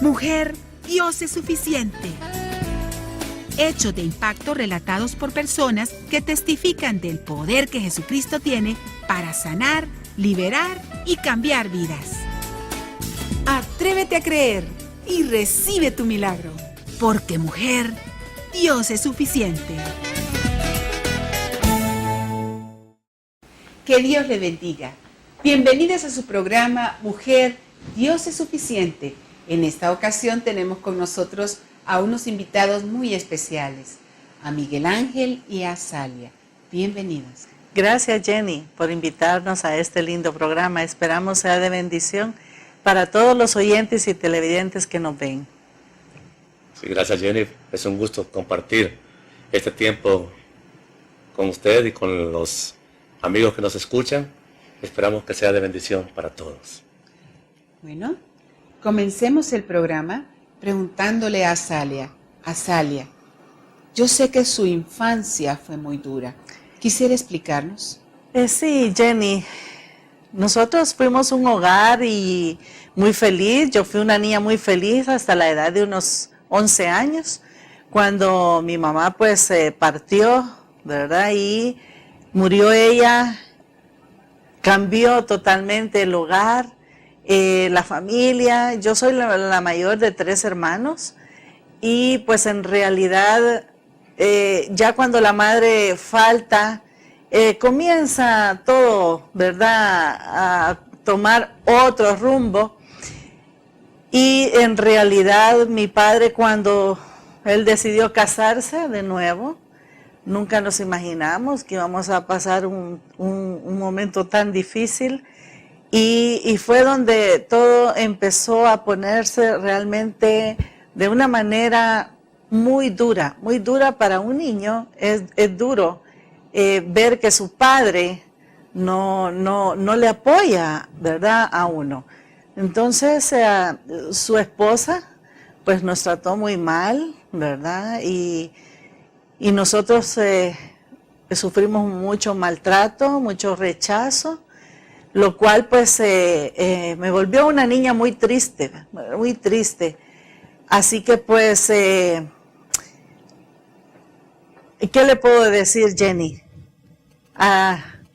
Mujer, Dios es suficiente. Hechos de impacto relatados por personas que testifican del poder que Jesucristo tiene para sanar, liberar y cambiar vidas. Atrévete a creer y recibe tu milagro. Porque mujer, Dios es suficiente. Que Dios le bendiga. Bienvenidas a su programa Mujer, Dios es suficiente. En esta ocasión tenemos con nosotros a unos invitados muy especiales, a Miguel Ángel y a Azalia. Bienvenidos. Gracias, Jenny, por invitarnos a este lindo programa. Esperamos sea de bendición para todos los oyentes y televidentes que nos ven. Sí, gracias, Jenny. Es un gusto compartir este tiempo con usted y con los amigos que nos escuchan. Esperamos que sea de bendición para todos. Bueno, comencemos el programa preguntándole a Azalia. Azalia, yo sé que su infancia fue muy dura. ¿Quisiera explicarnos? Sí, Jenny. Nosotros fuimos un hogar y muy feliz. Yo fui una niña muy feliz hasta la edad de unos 11 años, cuando mi mamá pues partió, ¿verdad? Y murió ella, cambió totalmente el hogar, la familia. Yo soy la mayor de 3 hermanos y pues en realidad ya cuando la madre falta, comienza todo, ¿verdad?, a tomar otro rumbo. Y en realidad mi padre, cuando él decidió casarse de nuevo, nunca nos imaginamos que íbamos a pasar un momento tan difícil. Y fue donde todo empezó a ponerse realmente de una manera muy dura para un niño. Es duro ver que su padre no le apoya, ¿verdad?, a uno. Entonces su esposa pues nos trató muy mal, ¿verdad? Y nosotros sufrimos mucho maltrato, mucho rechazo, lo cual pues me volvió una niña muy triste, muy triste. Así que pues, ¿qué le puedo decir, Jenny?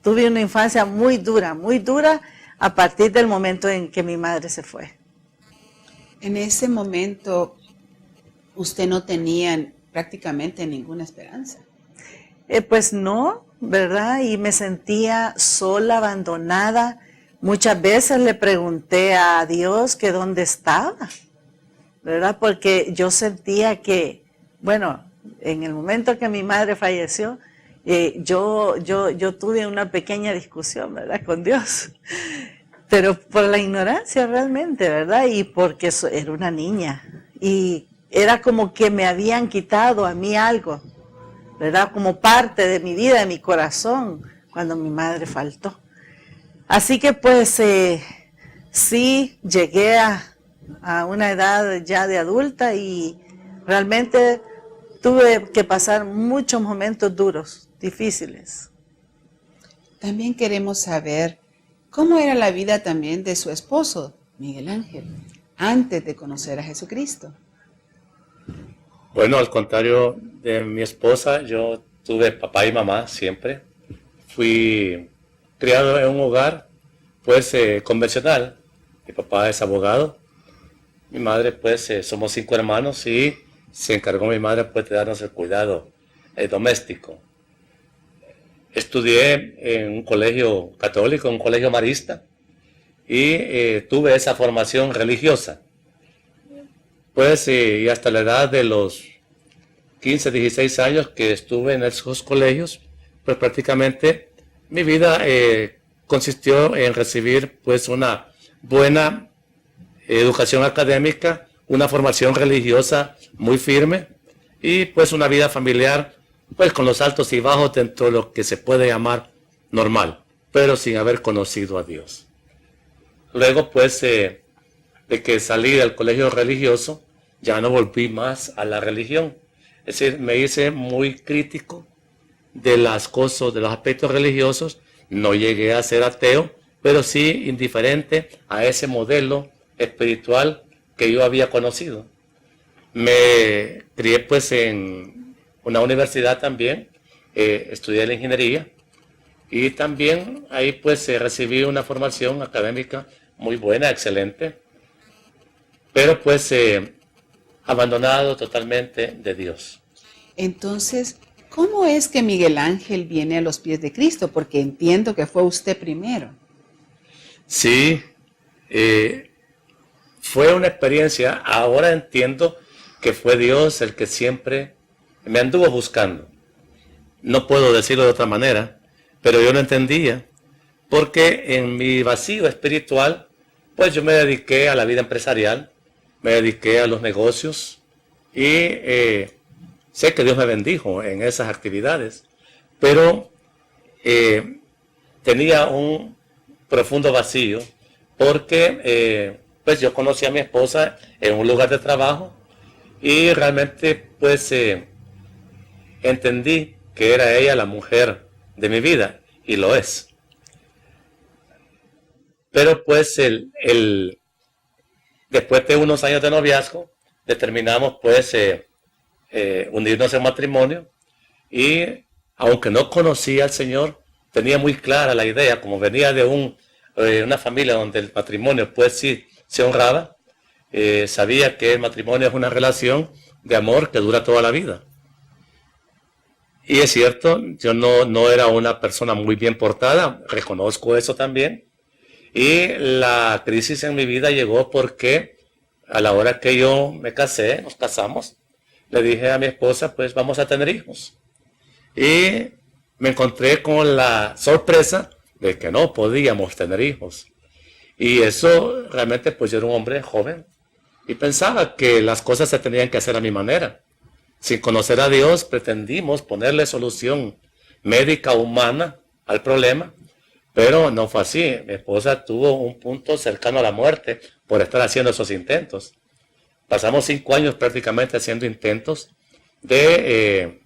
Tuve una infancia muy dura a partir del momento en que mi madre se fue. En ese momento, usted no tenía prácticamente ninguna esperanza. Pues no, ¿verdad? Y me sentía sola, abandonada. Muchas veces le pregunté a Dios que dónde estaba, ¿verdad? Porque yo sentía que, bueno, en el momento que mi madre falleció, yo tuve una pequeña discusión, ¿verdad?, con Dios, pero por la ignorancia realmente, ¿verdad? Y porque era una niña y era como que me habían quitado a mí algo, ¿verdad?, como parte de mi vida, de mi corazón, cuando mi madre faltó. Así que pues sí, llegué a una edad ya de adulta y realmente tuve que pasar muchos momentos duros, difíciles. También queremos saber cómo era la vida también de su esposo, Miguel Ángel, antes de conocer a Jesucristo. Bueno, al contrario de mi esposa, yo tuve papá y mamá siempre. Fui criado en un hogar pues convencional. Mi papá es abogado, mi madre pues somos 5 hermanos y se encargó mi madre pues de darnos el cuidado doméstico. Estudié en un colegio católico, un colegio marista, y tuve esa formación religiosa. Pues y hasta la edad de los 15, 16 años que estuve en esos colegios, pues prácticamente mi vida consistió en recibir pues una buena educación académica, una formación religiosa muy firme y pues una vida familiar pues con los altos y bajos dentro de lo que se puede llamar normal, pero sin haber conocido a Dios. Luego pues de que salí del colegio religioso, ya no volví más a la religión. Es decir, me hice muy crítico de las cosas, de los aspectos religiosos. No llegué a ser ateo, pero sí indiferente a ese modelo espiritual que yo había conocido. Me crié pues en una universidad también, estudié la ingeniería y también ahí pues recibí una formación académica muy buena, excelente, pero pues abandonado totalmente de Dios. Entonces, ¿cómo es que Miguel Ángel viene a los pies de Cristo? Porque entiendo que fue usted primero. Sí, fue una experiencia, ahora entiendo que fue Dios el que siempre me anduvo buscando. No puedo decirlo de otra manera, pero yo lo entendía, porque en mi vacío espiritual, pues yo me dediqué a la vida empresarial, me dediqué a los negocios y sé que Dios me bendijo en esas actividades, pero tenía un profundo vacío porque pues yo conocí a mi esposa en un lugar de trabajo y realmente pues entendí que era ella la mujer de mi vida y lo es. Pero pues después de unos años de noviazgo determinamos pues unirnos en matrimonio y aunque no conocía al Señor, tenía muy clara la idea, como venía de una familia donde el matrimonio pues sí se honraba, sabía que el matrimonio es una relación de amor que dura toda la vida. Y es cierto, yo no era una persona muy bien portada, reconozco eso también, y la crisis en mi vida llegó porque a la hora que yo me casé, nos casamos, le dije a mi esposa, pues vamos a tener hijos. Y me encontré con la sorpresa de que no podíamos tener hijos. Y eso realmente, pues yo era un hombre joven y pensaba que las cosas se tenían que hacer a mi manera. Sin conocer a Dios, pretendimos ponerle solución médica humana al problema, pero no fue así. Mi esposa tuvo un punto cercano a la muerte por estar haciendo esos intentos. Pasamos 5 años prácticamente haciendo intentos de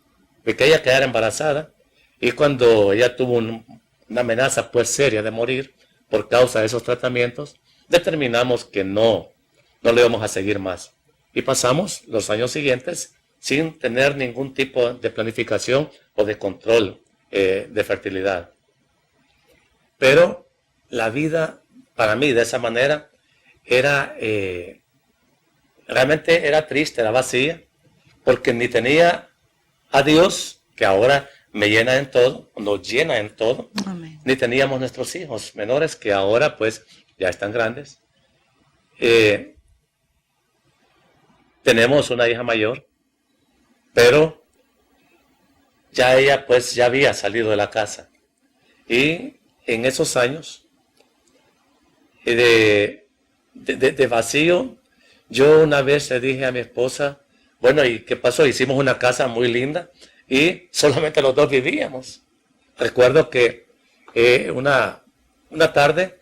que ella quedara embarazada, y cuando ella tuvo una amenaza pues seria de morir por causa de esos tratamientos, determinamos que no le íbamos a seguir más. Y pasamos los años siguientes sin tener ningún tipo de planificación o de control de fertilidad. Pero la vida para mí de esa manera era realmente era triste, era vacía, porque ni tenía a Dios, que ahora me llena en todo, nos llena en todo. Amén. Ni teníamos nuestros hijos menores, que ahora pues ya están grandes. Tenemos una hija mayor, pero ya ella pues ya había salido de la casa. Y en esos años de vacío, yo una vez le dije a mi esposa, bueno, ¿y qué pasó? Hicimos una casa muy linda y solamente los dos vivíamos. Recuerdo que una tarde,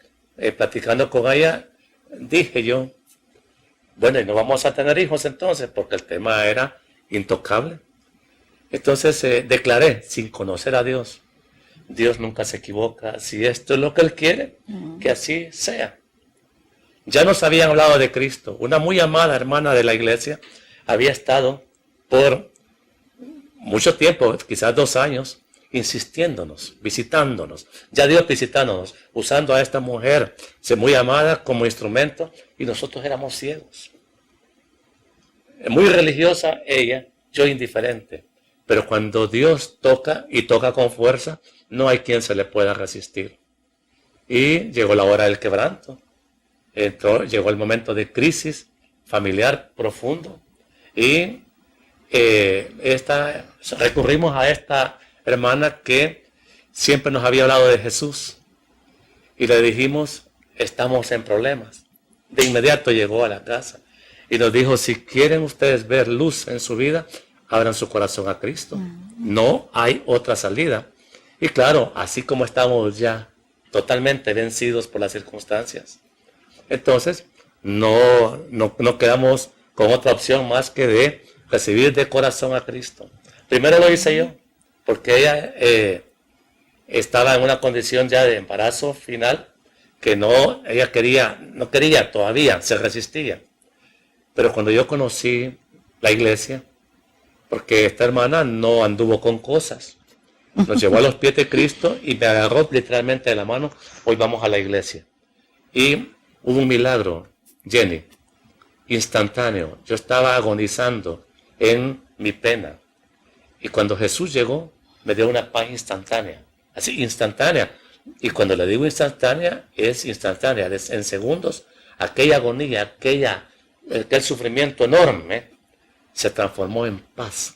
platicando con ella, dije yo, bueno, y no vamos a tener hijos entonces, porque el tema era intocable. Entonces declaré, sin conocer a Dios, Dios nunca se equivoca, si esto es lo que Él quiere, que así sea. Ya nos habían hablado de Cristo. Una muy amada hermana de la iglesia había estado por mucho tiempo, quizás 2 años, insistiéndonos, visitándonos, ya Dios visitándonos, usando a esta mujer muy amada como instrumento, y nosotros éramos ciegos. Muy religiosa ella, yo indiferente, pero cuando Dios toca y toca con fuerza, no hay quien se le pueda resistir. Y llegó la hora del quebranto, llegó el momento de crisis familiar profundo, y recurrimos a esta hermana que siempre nos había hablado de Jesús y le dijimos, estamos en problemas. De inmediato llegó a la casa y nos dijo, si quieren ustedes ver luz en su vida, abran su corazón a Cristo. No hay otra salida. Y claro, así como estamos ya totalmente vencidos por las circunstancias, entonces no quedamos con otra opción más que de recibir de corazón a Cristo. Primero lo hice yo, porque ella estaba en una condición ya de embarazo final, que ella no quería todavía, se resistía. Pero cuando yo conocí la iglesia, porque esta hermana no anduvo con cosas, nos llevó a los pies de Cristo y me agarró literalmente de la mano, hoy vamos a la iglesia. Y hubo un milagro, Jenny, instantáneo. Yo estaba agonizando en mi pena. Y cuando Jesús llegó, me dio una paz instantánea. Así, instantánea. Y cuando le digo instantánea, es instantánea. En segundos, aquella agonía, aquel sufrimiento enorme, se transformó en paz.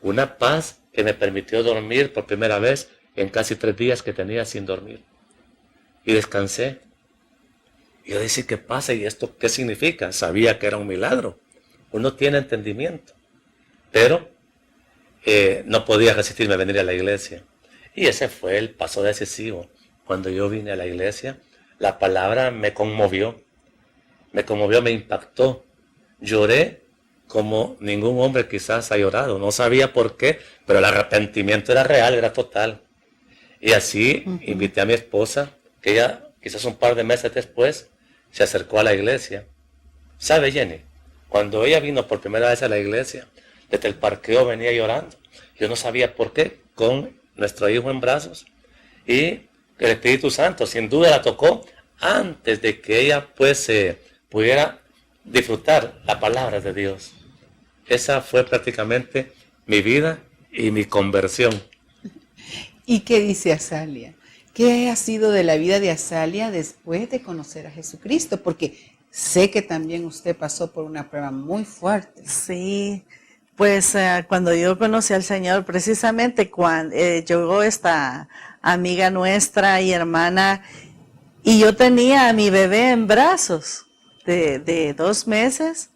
Una paz que me permitió dormir por primera vez en casi 3 días que tenía sin dormir. Y descansé. Y yo dije, ¿qué pasa? ¿Y esto qué significa? Sabía que era un milagro. Uno tiene entendimiento. Pero no podía resistirme a venir a la iglesia. Y ese fue el paso decisivo. Cuando yo vine a la iglesia, la palabra me conmovió, me impactó. Lloré como ningún hombre quizás ha llorado. No sabía por qué, pero el arrepentimiento era real, era total. Y así invité a mi esposa, que ella quizás un par de meses después se acercó a la iglesia. ¿Sabe, Jenny? Cuando ella vino por primera vez a la iglesia, desde el parqueo venía llorando. Yo no sabía por qué, con nuestro hijo en brazos. Y el Espíritu Santo sin duda la tocó antes de que ella pues pudiera disfrutar la palabra de Dios. Esa fue prácticamente mi vida y mi conversión. ¿Y qué dice Azalia? ¿Qué ha sido de la vida de Azalia después de conocer a Jesucristo? Porque sé que también usted pasó por una prueba muy fuerte. Sí, pues cuando yo conocí al Señor, precisamente cuando llegó esta amiga nuestra y hermana, y yo tenía a mi bebé en brazos de 2 meses,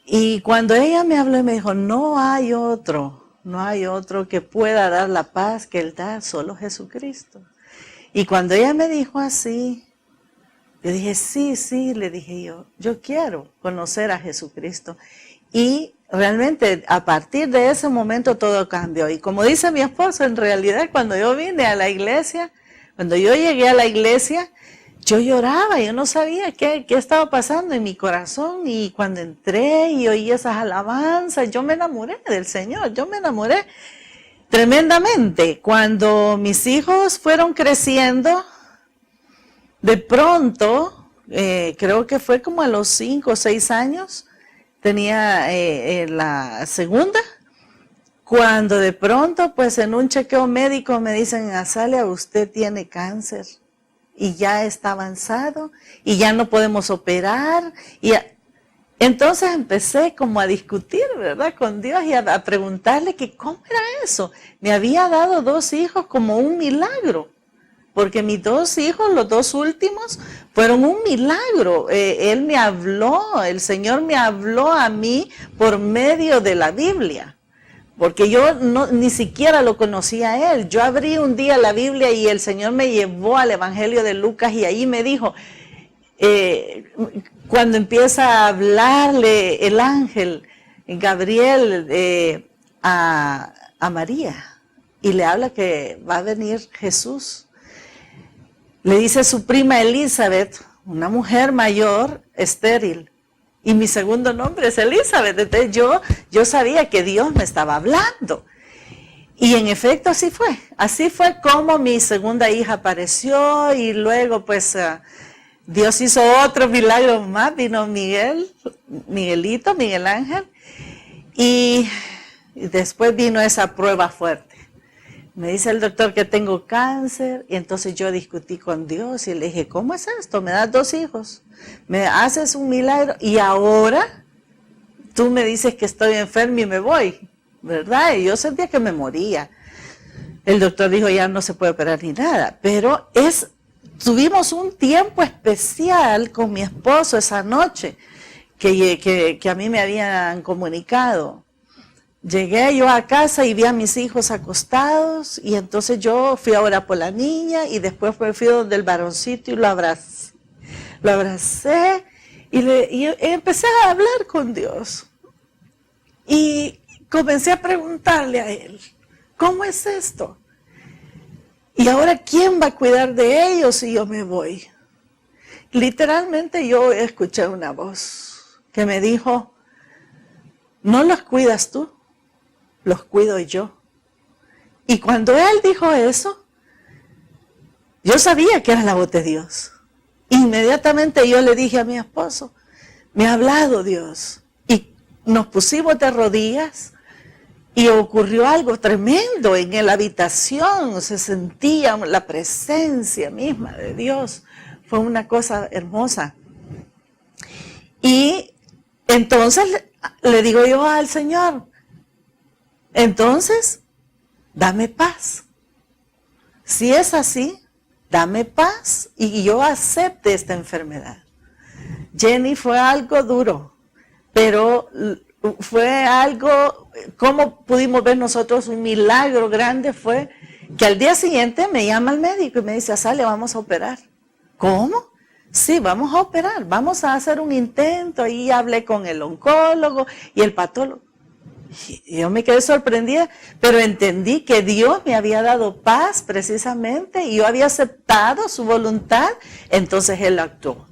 y cuando ella me habló y me dijo, no hay otro que pueda dar la paz que Él da, solo Jesucristo. Y cuando ella me dijo así, yo dije, sí, le dije yo quiero conocer a Jesucristo. Y realmente a partir de ese momento todo cambió. Y como dice mi esposo, en realidad cuando yo vine a la iglesia, cuando yo llegué a la iglesia, yo lloraba, yo no sabía qué estaba pasando en mi corazón. Y cuando entré y oí esas alabanzas, yo me enamoré del Señor, yo me enamoré tremendamente. Cuando mis hijos fueron creciendo, de pronto, creo que fue como a los 5 o 6 años, tenía la segunda, cuando de pronto, pues en un chequeo médico me dicen, Azalia, usted tiene cáncer y ya está avanzado y ya no podemos operar. Entonces empecé como a discutir, ¿verdad?, con Dios y a preguntarle que cómo era eso. Me había dado 2 hijos como un milagro, porque mis 2 hijos, los 2 últimos, fueron un milagro. Él me habló, el Señor me habló a mí por medio de la Biblia, porque yo ni siquiera lo conocía a Él. Yo abrí un día la Biblia y el Señor me llevó al Evangelio de Lucas y ahí me dijo, cuando empieza a hablarle el ángel Gabriel a María y le habla que va a venir Jesús, le dice a su prima Elizabeth, una mujer mayor, estéril, y mi segundo nombre es Elizabeth. Entonces yo sabía que Dios me estaba hablando. Y en efecto así fue como mi segunda hija apareció y luego pues Dios hizo otro milagro más, vino Miguelito, Miguel Ángel, y después vino esa prueba fuerte. Me dice el doctor que tengo cáncer y entonces yo discutí con Dios y le dije, ¿cómo es esto? Me das 2 hijos, me haces un milagro y ahora tú me dices que estoy enferma y me voy, ¿verdad? Y yo sentía que me moría. El doctor dijo, ya no se puede operar ni nada, pero tuvimos un tiempo especial con mi esposo esa noche que a mí me habían comunicado. Llegué yo a casa y vi a mis hijos acostados y entonces yo fui a orar por la niña y después fui donde el varoncito y lo abracé. Y empecé a hablar con Dios y comencé a preguntarle a Él, ¿cómo es esto? Y ahora, ¿quién va a cuidar de ellos si yo me voy? Literalmente yo escuché una voz que me dijo, no los cuidas tú, los cuido yo. Y cuando él dijo eso, yo sabía que era la voz de Dios. Inmediatamente yo le dije a mi esposo, me ha hablado Dios. Y nos pusimos de rodillas y ocurrió algo tremendo en la habitación. Se sentía la presencia misma de Dios. Fue una cosa hermosa. Y entonces le digo yo al Señor, entonces, dame paz. Si es así, dame paz y yo acepte esta enfermedad. Jenny, fue algo duro, pero fue algo, como pudimos ver nosotros, un milagro grande fue que al día siguiente me llama el médico y me dice, Azalia, vamos a operar. ¿Cómo? Sí, vamos a operar, vamos a hacer un intento. Ahí hablé con el oncólogo y el patólogo. Y yo me quedé sorprendida, pero entendí que Dios me había dado paz precisamente y yo había aceptado su voluntad, entonces Él actuó.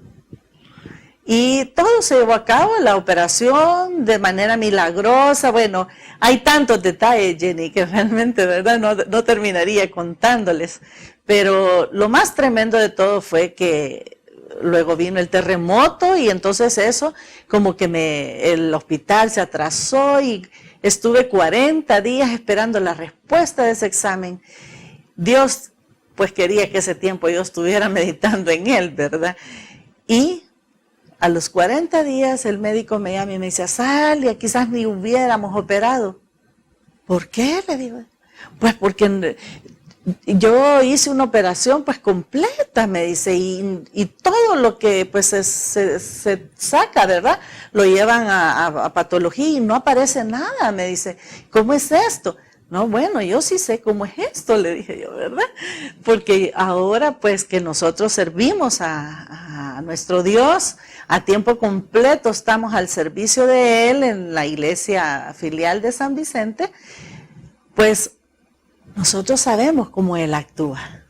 Y todo se llevó a cabo, la operación, de manera milagrosa. Bueno, hay tantos detalles, Jenny, que realmente, ¿verdad? No terminaría contándoles. Pero lo más tremendo de todo fue que luego vino el terremoto y entonces eso, como que el hospital se atrasó y estuve 40 días esperando la respuesta de ese examen. Dios, pues quería que ese tiempo yo estuviera meditando en él, ¿verdad? Y a los 40 días el médico me llama y me dice, Azalia, quizás ni hubiéramos operado. ¿Por qué? Le digo. Pues porque yo hice una operación pues completa, me dice, y todo lo que pues se saca, ¿verdad? Lo llevan a patología y no aparece nada, me dice. ¿Cómo es esto? No, bueno, yo sí sé cómo es esto, le dije yo, ¿verdad? Porque ahora pues que nosotros servimos a nuestro Dios a tiempo completo, estamos al servicio de Él en la iglesia filial de San Vicente, pues nosotros sabemos cómo Él actúa.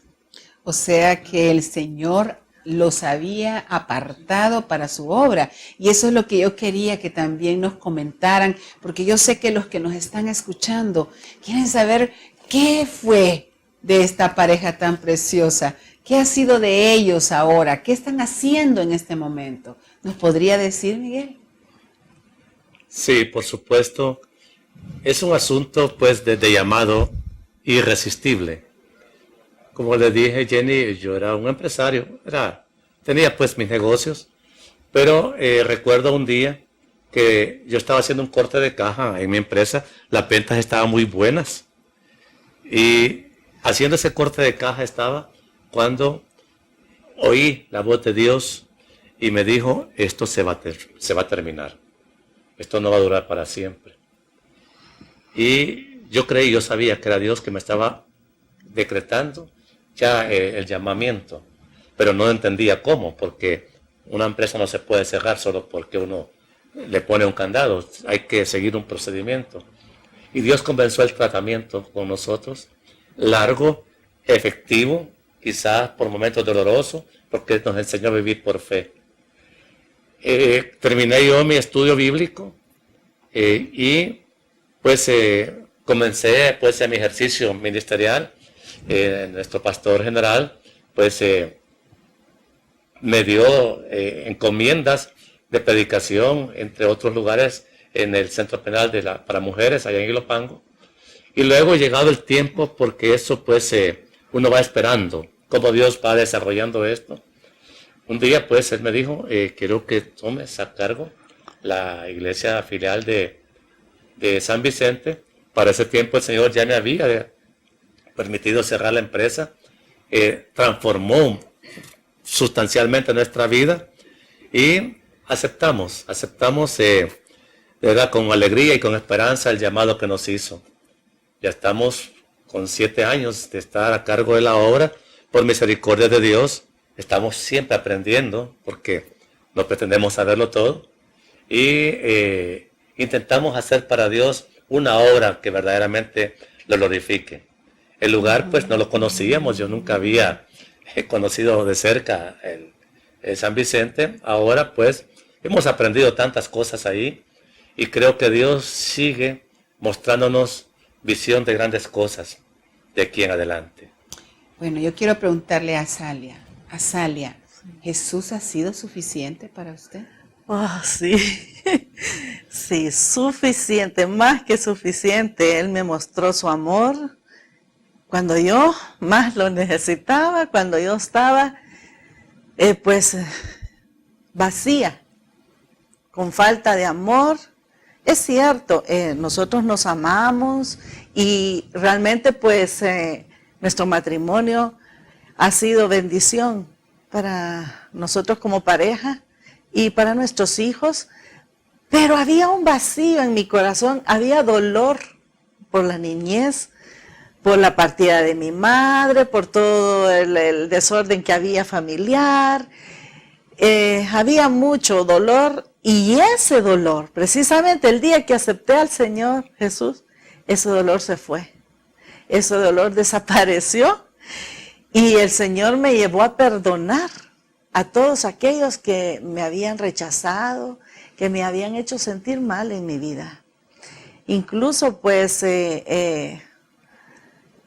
O sea que el Señor los había apartado para su obra. Y eso es lo que yo quería que también nos comentaran, porque yo sé que los que nos están escuchando quieren saber qué fue de esta pareja tan preciosa, qué ha sido de ellos ahora, qué están haciendo en este momento. ¿Nos podría decir, Miguel? Sí, por supuesto. Es un asunto pues de llamado irresistible. Como le dije, Jenny, yo era un empresario, tenía pues mis negocios, pero recuerdo un día que yo estaba haciendo un corte de caja en mi empresa, las ventas estaban muy buenas, y haciendo ese corte de caja estaba cuando oí la voz de Dios y me dijo, esto se va a terminar, esto no va a durar para siempre. Y yo sabía que era Dios que me estaba decretando ya el llamamiento, pero no entendía cómo, porque una empresa no se puede cerrar solo porque uno le pone un candado, hay que seguir un procedimiento. Y Dios comenzó el tratamiento con nosotros, largo, efectivo, quizás por momentos dolorosos, porque nos enseñó a vivir por fe. Terminé yo mi estudio bíblico y pues comencé pues en mi ejercicio ministerial. Nuestro pastor general pues me dio encomiendas de predicación, entre otros lugares, en el centro penal para mujeres allá en Ilopango. Y luego llegado el tiempo, porque eso pues uno va esperando cómo Dios va desarrollando esto. Un día pues él me dijo, quiero que tomes a cargo la iglesia filial de San Vicente. Para ese tiempo el Señor ya me había permitido cerrar la empresa, transformó sustancialmente nuestra vida y aceptamos de verdad con alegría y con esperanza el llamado que nos hizo. Ya estamos con 7 años de estar a cargo de la obra, por misericordia de Dios. Estamos siempre aprendiendo porque no pretendemos saberlo todo y intentamos hacer para Dios una obra que verdaderamente lo glorifique. El lugar pues no lo conocíamos, yo nunca había conocido de cerca el San Vicente. Ahora pues Hemos aprendido tantas cosas ahí y creo que Dios sigue mostrándonos visión de grandes cosas de aquí en adelante. Bueno, yo quiero preguntarle a Azalia. Azalia, ¿Jesús ha sido suficiente para usted? Oh, sí, sí, suficiente, más que suficiente. Él me mostró su amor cuando yo más lo necesitaba, cuando yo estaba, vacía, con falta de amor. Es cierto, nosotros nos amamos y realmente nuestro matrimonio ha sido bendición para nosotros como pareja y para nuestros hijos, pero había un vacío en mi corazón, había dolor por la niñez, por la partida de mi madre, por todo el desorden que había familiar. Había mucho dolor y ese dolor, precisamente el día que acepté al Señor Jesús, ese dolor se fue, ese dolor desapareció y el Señor me llevó a perdonar a todos aquellos que me habían rechazado, que me habían hecho sentir mal en mi vida. Incluso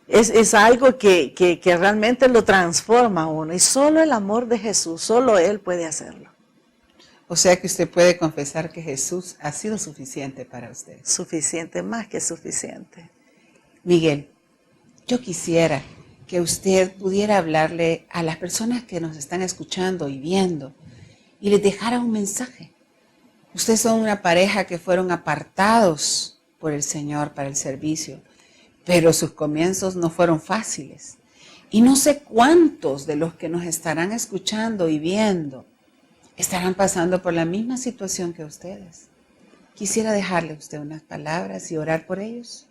es algo que realmente lo transforma a uno y solo el amor de Jesús, solo Él puede hacerlo. O sea que usted puede confesar que Jesús ha sido suficiente para usted. Suficiente, más que suficiente. Miguel, yo quisiera que usted pudiera hablarle a las personas que nos están escuchando y viendo y les dejara un mensaje. Ustedes son una pareja que fueron apartados por el Señor para el servicio, pero sus comienzos no fueron fáciles. Y no sé cuántos de los que nos estarán escuchando y viendo estarán pasando por la misma situación que ustedes. Quisiera dejarle a usted unas palabras y orar por ellos.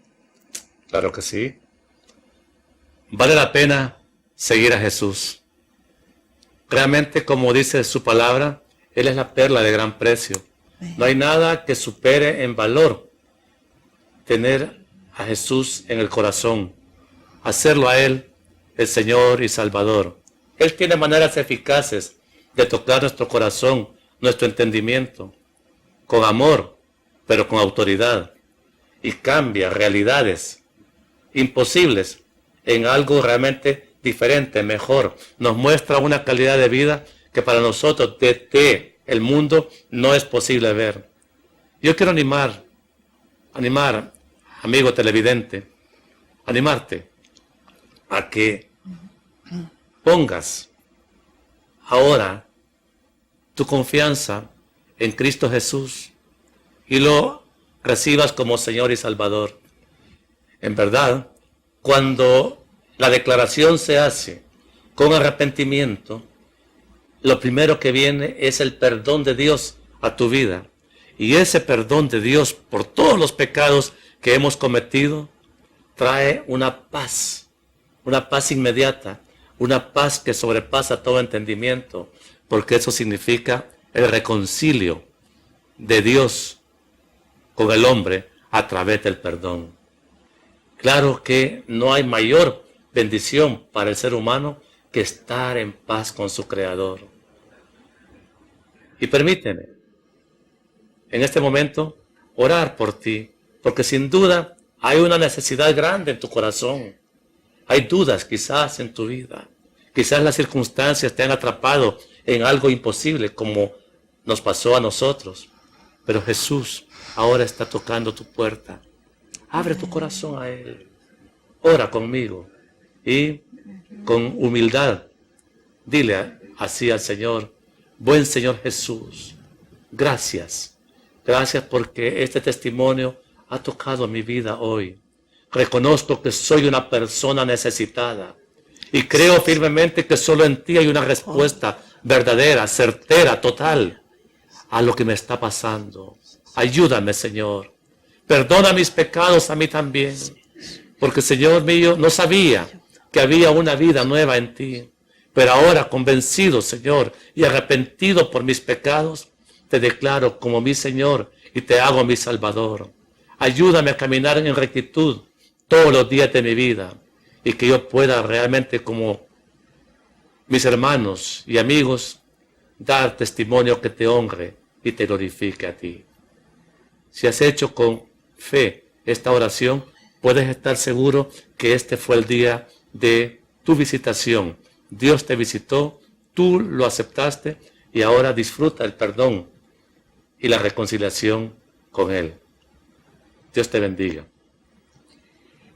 Claro que sí. Vale la pena seguir a Jesús. Realmente, como dice su palabra, Él es la perla de gran precio. No hay nada que supere en valor tener a Jesús en el corazón, hacerlo a Él el Señor y Salvador. Él tiene maneras eficaces de tocar nuestro corazón, nuestro entendimiento, con amor, pero con autoridad, y cambia realidades imposibles en algo realmente diferente, mejor. Nos muestra una calidad de vida que para nosotros desde el mundo no es posible ver. Yo quiero animar, amigo televidente, animarte a que pongas ahora tu confianza en Cristo Jesús y lo recibas como Señor y Salvador. En verdad, cuando la declaración se hace con arrepentimiento, lo primero que viene es el perdón de Dios a tu vida. Y ese perdón de Dios por todos los pecados que hemos cometido trae una paz inmediata, una paz que sobrepasa todo entendimiento, porque eso significa el reconcilio de Dios con el hombre a través del perdón. Claro que no hay mayor bendición para el ser humano que estar en paz con su Creador. Y permíteme, en este momento, orar por ti, porque sin duda hay una necesidad grande en tu corazón. Hay dudas quizás en tu vida. Quizás las circunstancias te han atrapado en algo imposible como nos pasó a nosotros. Pero Jesús ahora está tocando tu puerta. Abre tu corazón a Él. Ora conmigo y con humildad dile así al Señor: buen Señor Jesús, gracias. Gracias porque este testimonio ha tocado mi vida hoy. Reconozco que soy una persona necesitada y creo firmemente que solo en ti hay una respuesta verdadera, certera, total a lo que me está pasando. Ayúdame, Señor. Perdona mis pecados a mí también, porque, Señor mío, no sabía que había una vida nueva en ti. Pero ahora, convencido, Señor, y arrepentido por mis pecados, te declaro como mi Señor y te hago mi Salvador. Ayúdame a caminar en rectitud todos los días de mi vida y que yo pueda realmente, como mis hermanos y amigos, dar testimonio que te honre y te glorifique a ti. Si has hecho con fe esta oración, puedes estar seguro que este fue el día de tu visitación. Dios te visitó, tú lo aceptaste y ahora disfruta el perdón y la reconciliación con Él. Dios te bendiga.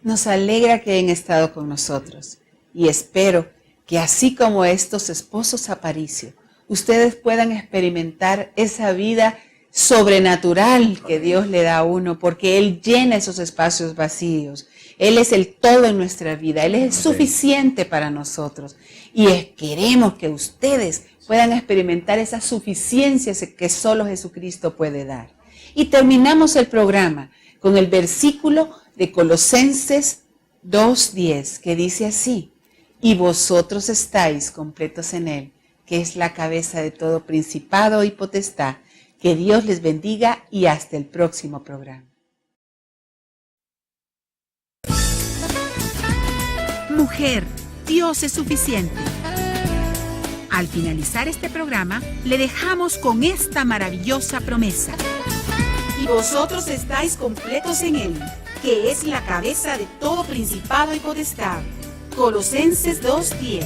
Nos alegra que hayan estado con nosotros y espero que así como estos esposos Aparicio, ustedes puedan experimentar esa vida sobrenatural que Dios le da a uno, porque Él llena esos espacios vacíos. Él es el todo en nuestra vida, Él es suficiente para nosotros y queremos que ustedes puedan experimentar esa suficiencia que solo Jesucristo puede dar. Y terminamos el programa con el versículo de Colosenses 2:10, que dice así: y vosotros estáis completos en Él, que es la cabeza de todo principado y potestad. Que Dios les bendiga y hasta el próximo programa. Mujer, Dios es suficiente. Al finalizar este programa, le dejamos con esta maravillosa promesa. Y vosotros estáis completos en Él, que es la cabeza de todo principado y potestad. Colosenses 2:10.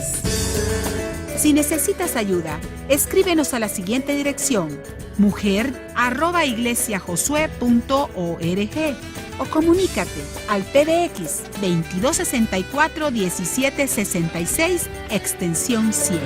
Si necesitas ayuda, escríbenos a la siguiente dirección: mujer@iglesiajosue.org o comunícate al PBX 2264 1766 extensión 100.